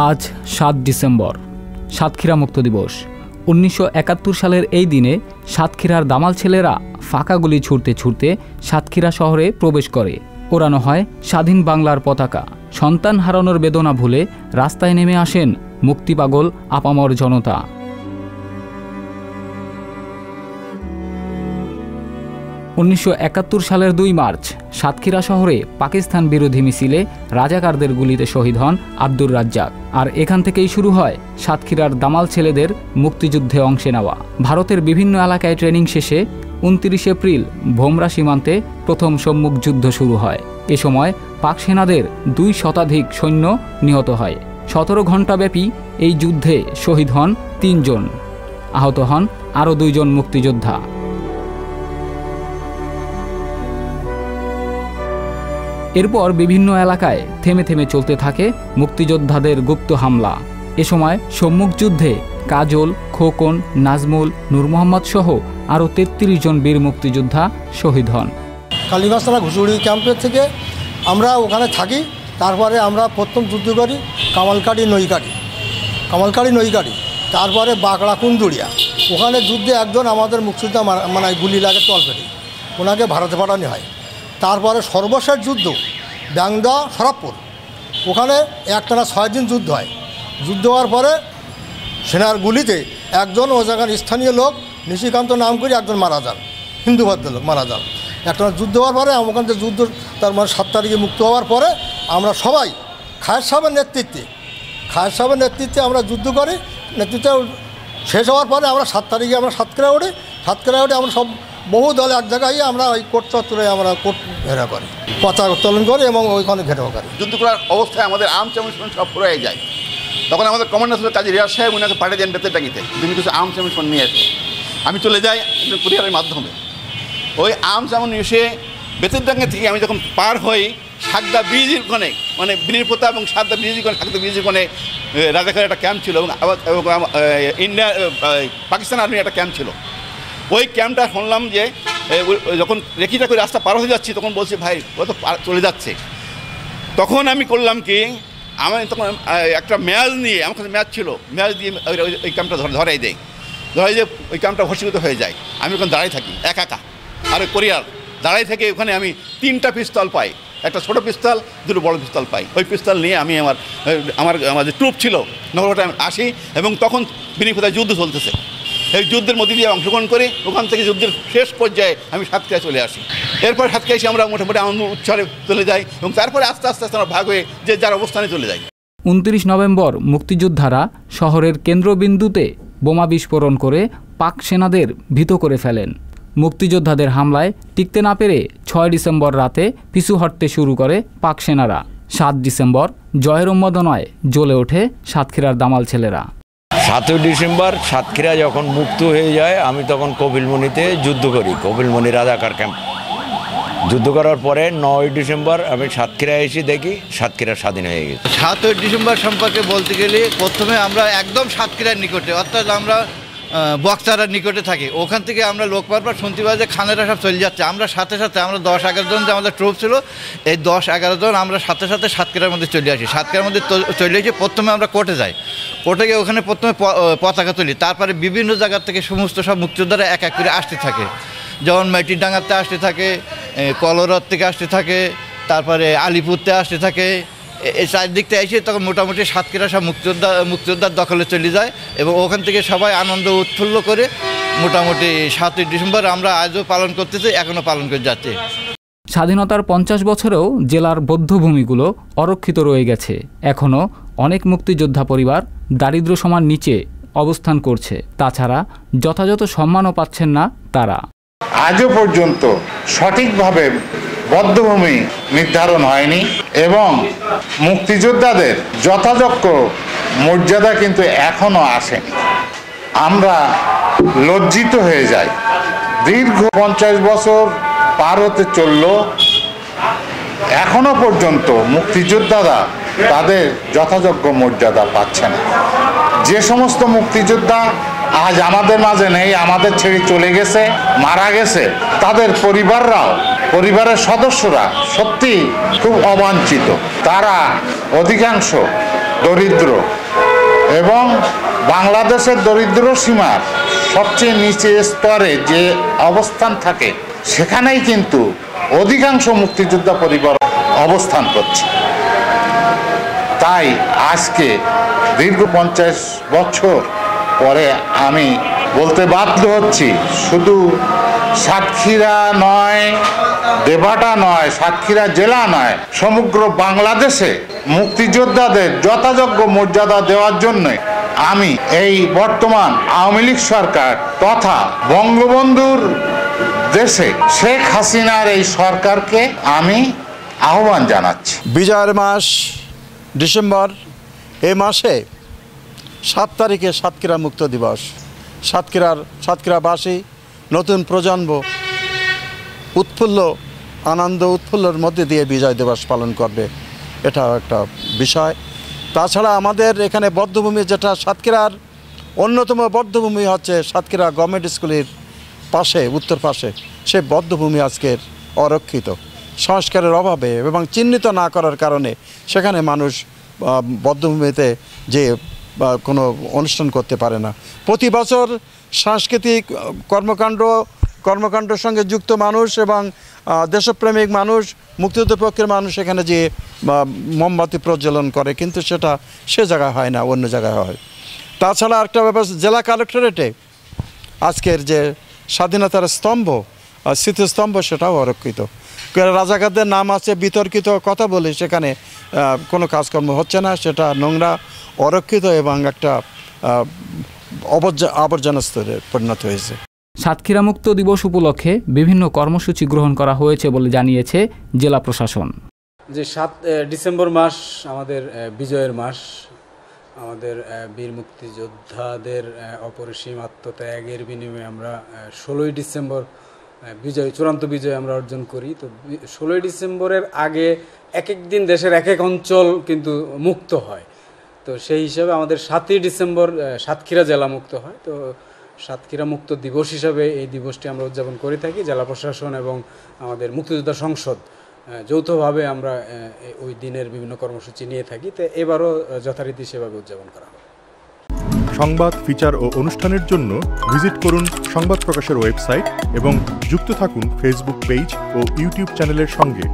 আজ ৭ ডিসেম্বর, সাতক্ষীরা মুক্ত দিবস। ১৯৭১ সালের এই দিনে সাতক্ষীরার দামাল ছেলেরা ফাঁকা গুলি ছুটতে ছুটতে সাতক্ষীরা শহরে প্রবেশ করে। ওড়ানো হয় স্বাধীন বাংলার পতাকা। সন্তান হারানোর বেদনা ভুলে রাস্তায় নেমে আসেন মুক্তিপাগল আপামর জনতা। ১৯৭১ সালের ২ মার্চ সাতক্ষীরা শহরে পাকিস্তান বিরোধী মিছিলে রাজাকারদের গুলিতে শহীদ হন আব্দুর রাজ্জাক। আর এখান থেকেই শুরু হয় সাতক্ষীরার দামাল ছেলেদের মুক্তিযুদ্ধে অংশে নেওয়া। ভারতের বিভিন্ন এলাকায় ট্রেনিং শেষে ২৯ এপ্রিল ভোমরা সীমান্তে প্রথম সম্মুখ যুদ্ধ শুরু হয়। এ সময় পাক সেনাদের ২ শতাধিক সৈন্য নিহত হয়। ১৭ ঘণ্টাব্যাপী এই যুদ্ধে শহীদ হন ৩ জন, আহত হন আরও ২ জন মুক্তিযোদ্ধা। এরপর বিভিন্ন এলাকায় থেমে থেমে চলতে থাকে মুক্তিযোদ্ধাদের গুপ্ত হামলা। এ সময় সম্মুখ যুদ্ধে কাজল, খোকন, নাজমুল, নূর মোহাম্মদ সহ আরও ৩৩ জন বীর মুক্তিযোদ্ধা শহীদ হন। কালীগঞ্জ থানা ঘুষুড়ি ক্যাম্পের থেকে আমরা ওখানে থাকি। তারপরে আমরা প্রথম যুদ্ধ করি কামালকাটি নইকাটি, তারপরে বাঁকড়া কুন্দুরিয়া। ওখানে যুদ্ধে একজন আমাদের মুক্তিযোদ্ধা মানে গুলি লাগে তলপেটে, ওনাকে ভারতে পাঠানো হয়। তারপরে সর্বশেষ যুদ্ধ ব্যাংদা সরাবপুর, ওখানে একটানা ৬ দিন যুদ্ধ হয়। যুদ্ধ হওয়ার পরে সেনার গুলিতে একজন ও জায়গার স্থানীয় লোক নিশিকান্ত নাম করে একজন মারা যান, হিন্দু ভদ্রলোক মারা যান। একটানা যুদ্ধ হওয়ার পরে ওখান থেকে যুদ্ধ তার মানে ৭ তারিখে মুক্ত হওয়ার পরে আমরা সবাই খায়ের সাহেবের নেতৃত্বে আমরা যুদ্ধ করি। নেতৃত্বে শেষ হওয়ার পরে আমরা ৭ তারিখে আমরা সাতক্ষীরা উঠি আমরা সব বহু দল এক জায়গায় আমরা ওই কোর্ট চত্বরে আমরা কোর্ট ঘেরা করি, পতাকা উত্তোলন করি এবং ওইখানে ঘেরাও করি। যুদ্ধ করার অবস্থায় আমাদের আর্মস অ্যামিউনিশন সব ফুরাই যায়। তখন আমাদের কমান্ডার ছিল কাজী রিয়াজ সাহেব, উনাকে পাঠিয়ে দেন বেতেরডাঙ্গিতে, তুমি কিছু আর্মস অ্যামিউনিশন নিয়ে এসো। আমি চলে যাই কুরিয়ারের মাধ্যমে। ওই আর্মস অ্যামিউনিশন বেতেরডাঙ্গি থেকে আমি যখন পার হই সাগদা ব্রিজের কোণে, মানে বীরপ্রতাপ এবং সাগদা ব্রিজের কোণে রাজাকারের একটা ক্যাম্প ছিল এবং ইন্ডিয়া পাকিস্তান আর্মির একটা ক্যাম্প ছিল। ওই ক্যাম্পটা শুনলাম যে যখন রেখিটা করে রাস্তা পার হয়ে যাচ্ছি তখন বলছে ভাই ও তো চলে যাচ্ছে। তখন আমি করলাম কি, আমি তখন একটা ম্যাচ নিয়ে, আমার কাছে ম্যাচ ছিল, ম্যাচ দিয়ে ওই ক্যাম্পটা ধরাই যে ওই ক্যাম্পটা ভস্মীভূত হয়ে যায়। আমি ওখানে দাঁড়াই থাকি একা আর ওই কোরিয়ার দাঁড়াই থেকে ওখানে আমি 3টা পিস্তল পাই, একটা ছোটো পিস্তল, 2টো বড় পিস্তল পাই। ওই পিস্তল নিয়ে আমি আমার যে ট্রুপ ছিল নগরটা আমি আসি এবং তখন বিনিপুতায় যুদ্ধ চলতেছে। এই যুদ্ধের মধ্যে দিয়ে অংশগ্রহণ করে ওখান থেকে যুদ্ধের শেষ পর্যায়ে আমি সাতক্ষীরায় চলে আসি। এরপর সাতক্ষীরায় এসে আমরা মোটামুটি আনন্দ উৎসবে চলে যাই এবং তারপরে আস্তে আস্তে আমরা ভাগ হয়ে যে যার অবস্থানে চলে যাই। ২৯ নভেম্বর মুক্তিযোদ্ধারা শহরের কেন্দ্রবিন্দুতে বোমা বিস্ফোরণ করে পাক সেনাদের ভীত করে ফেলেন। মুক্তিযোদ্ধাদের হামলায় টিকতে না পেরে ৬ ডিসেম্বর রাতে পিছু হটতে শুরু করে পাক সেনারা। ৭ ডিসেম্বর জয়ের উন্মাদনায় জ্বলে ওঠে সাতক্ষীরার দামাল ছেলেরা। ৭ ডিসেম্বর সাতক্ষীরা যখন মুক্ত হয়ে যায় আমি তখন কপিলমুনিতে যুদ্ধ করি, কপিলমুনি রাজাকার ক্যাম্প। যুদ্ধ করার পরে ৯ ডিসেম্বর আমি সাতক্ষীরা এসে দেখি সাতক্ষীরা স্বাধীন হয়ে গেছে। ৭ ডিসেম্বর সম্পর্কে বলতে গেলে প্রথমে আমরা একদম সাতক্ষীরার নিকটে, অর্থাৎ আমরা বক্সারার নিকটে থাকি। ওখান থেকে আমরা লোক পারবার শুনতে পাই যে খানেরা সব চলে যাচ্ছে। আমরা সাথে আমরা ১০-১১ জন যে আমাদের ট্রুপ ছিল, এই ১০-১১ জন আমরা সাথে সাতক্ষীরার মধ্যে চলে আসি। সাতক্ষীরার মধ্যে চলে এসে প্রথমে আমরা কোর্টে যাই। কোর্টে গিয়ে ওখানে প্রথমে পতাকা তুলি। তারপরে বিভিন্ন জায়গা থেকে সমস্ত সব মুক্তিযোদ্ধারা এক এক করে আসতে থাকে। যেমন মেটিডাঙ্গাতে আসতে থাকে, কলরত থেকে আসতে থাকে, তারপরে আলিপুরতে আসতে থাকে। এই চারদিকটা এসে তখন মোটামুটি সাতক্ষীরা সব মুক্তিযোদ্ধার দখলে চলে যায় এবং ওখান থেকে সবাই আনন্দ উৎফুল্ল করে মোটামুটি ৭ ডিসেম্বর আমরা আজও পালন করতেছি, এখনও পালন করে যাচ্ছে। স্বাধীনতার ৫০ বছরেও জেলার বধ্যভূমিগুলো অরক্ষিত রয়ে গেছে। এখনও অনেক মুক্তিযোদ্ধা পরিবার দারিদ্র্য সীমার নিচে অবস্থান করছে। তাছাড়া যথাযথ সম্মানও পাচ্ছেন না তারা। আজও পর্যন্ত সঠিকভাবে বধ্যভূমি নির্ধারণ হয়নি এবং মুক্তিযোদ্ধাদের যথাযোগ্য মর্যাদা কিন্তু এখনো আসেনি। আমরা লজ্জিত হয়ে যাই। দীর্ঘ ৫০ বছর পার হতে চলল, এখনো পর্যন্ত মুক্তিযোদ্ধারা তাদের যথাযোগ্য মর্যাদা পাচ্ছে না। যে সমস্ত মুক্তিযোদ্ধা আজ আমাদের মাঝে নেই, আমাদের ছেড়ে চলে গেছে, মারা গেছে, তাদের পরিবাররাও পরিবারের সদস্যরা সত্যি খুব অবাঞ্ছিত। তারা অধিকাংশ দরিদ্র এবং বাংলাদেশের দরিদ্র সীমার সবচেয়ে নিচে স্তরে যে অবস্থান থাকে সেখানেই কিন্তু অধিকাংশ মুক্তিযোদ্ধা পরিবার অবস্থান করছে। তাই আজকে দীর্ঘ 50 বছর পরে আমি বলতে বাধ্য হচ্ছি, শুধু সাতক্ষীরা নয়, দেবাটা নয়, সাতক্ষীরা জেলা নয়, সমগ্র বাংলাদেশে মুক্তিযোদ্ধাদের যথাযোগ্য মর্যাদা দেওয়ার জন্য আমি এই বর্তমান আওয়ামী লীগ সরকার তথা বঙ্গবন্ধুর দেশে শেখ হাসিনার এই সরকারকে আমি আহ্বান জানাচ্ছি। বিজয়ের মাস ডিসেম্বর, এ মাসে 7 তারিখে সাতক্ষীরা মুক্ত দিবস। সাতক্ষীরাবাসী নতুন প্রজন্ম উৎফুল্ল আনন্দ উৎফুল্লর মধ্যে দিয়ে বিজয় দিবস পালন করবে, এটা একটা বিষয়। তাছাড়া আমাদের এখানে বধ্যভূমি, যেটা সাতক্ষীরার অন্যতম বধ্যভূমি হচ্ছে সাতক্ষীরা গভর্নমেন্ট স্কুলের পাশে, উত্তর পাশে, সে বধ্যভূমি আজকের অরক্ষিত সংস্কারের অভাবে এবং চিহ্নিত না করার কারণে সেখানে মানুষ বধ্যভূমিতে যে কোনো অনুষ্ঠান করতে পারে না। প্রতি বছর সাংস্কৃতিক কর্মকাণ্ডের সঙ্গে যুক্ত মানুষ এবং দেশপ্রেমিক মানুষ, মুক্তিযুদ্ধ পক্ষের মানুষ এখানে যে মোমবাতি প্রজ্বলন করে, কিন্তু সেটা সে জায়গায় হয় না, অন্য জায়গায় হয়। তাছাড়া একটা ব্যাপার, জেলা কালেক্টরেটে আজকের যে স্বাধীনতার স্তম্ভ, স্মৃতিস্তম্ভ, সেটাও অরক্ষিত। রাজাকারদের নাম আছে, বিতর্কিত কথা বলে সেখানে কোনো কাজকর্ম হচ্ছে না, সেটা নোংরা, অরক্ষিত এবং একটা আবর্জনা স্তরে পরিণত হয়েছে। সাতক্ষীরা মুক্ত দিবস উপলক্ষে বিভিন্ন কর্মসূচি গ্রহণ করা হয়েছে বলে জানিয়েছে জেলা প্রশাসন। যে 7 ডিসেম্বর মাস আমাদের বিজয়ের মাস, আমাদের বীর মুক্তিযোদ্ধাদের অপরিসীম আত্মত্যাগের বিনিময়ে আমরা 16ই ডিসেম্বর চূড়ান্ত বিজয় আমরা অর্জন করি। তো 16ই ডিসেম্বরের আগে এক এক দিন দেশের এক এক অঞ্চল কিন্তু মুক্ত হয়। তো সেই হিসাবে আমাদের 7ই ডিসেম্বর সাতক্ষীরা জেলা মুক্ত হয়। তো সাতক্ষীরা মুক্ত দিবস হিসাবে এই দিবসটি আমরা উদযাপন করে থাকি। জেলা প্রশাসন এবং আমাদের মুক্তিযোদ্ধা সংসদ যৌথভাবে আমরা ওই দিনের বিভিন্ন কর্মসূচি নিয়ে থাকি। তো এবারও যথারীতি সেভাবে উদযাপন করা হবে। সংবাদ, ফিচার ও অনুষ্ঠানের জন্য ভিজিট করুন সংবাদ প্রকাশের ওয়েবসাইট এবং যুক্ত থাকুন ফেসবুক পেজ ও ইউটিউব চ্যানেলের সঙ্গে।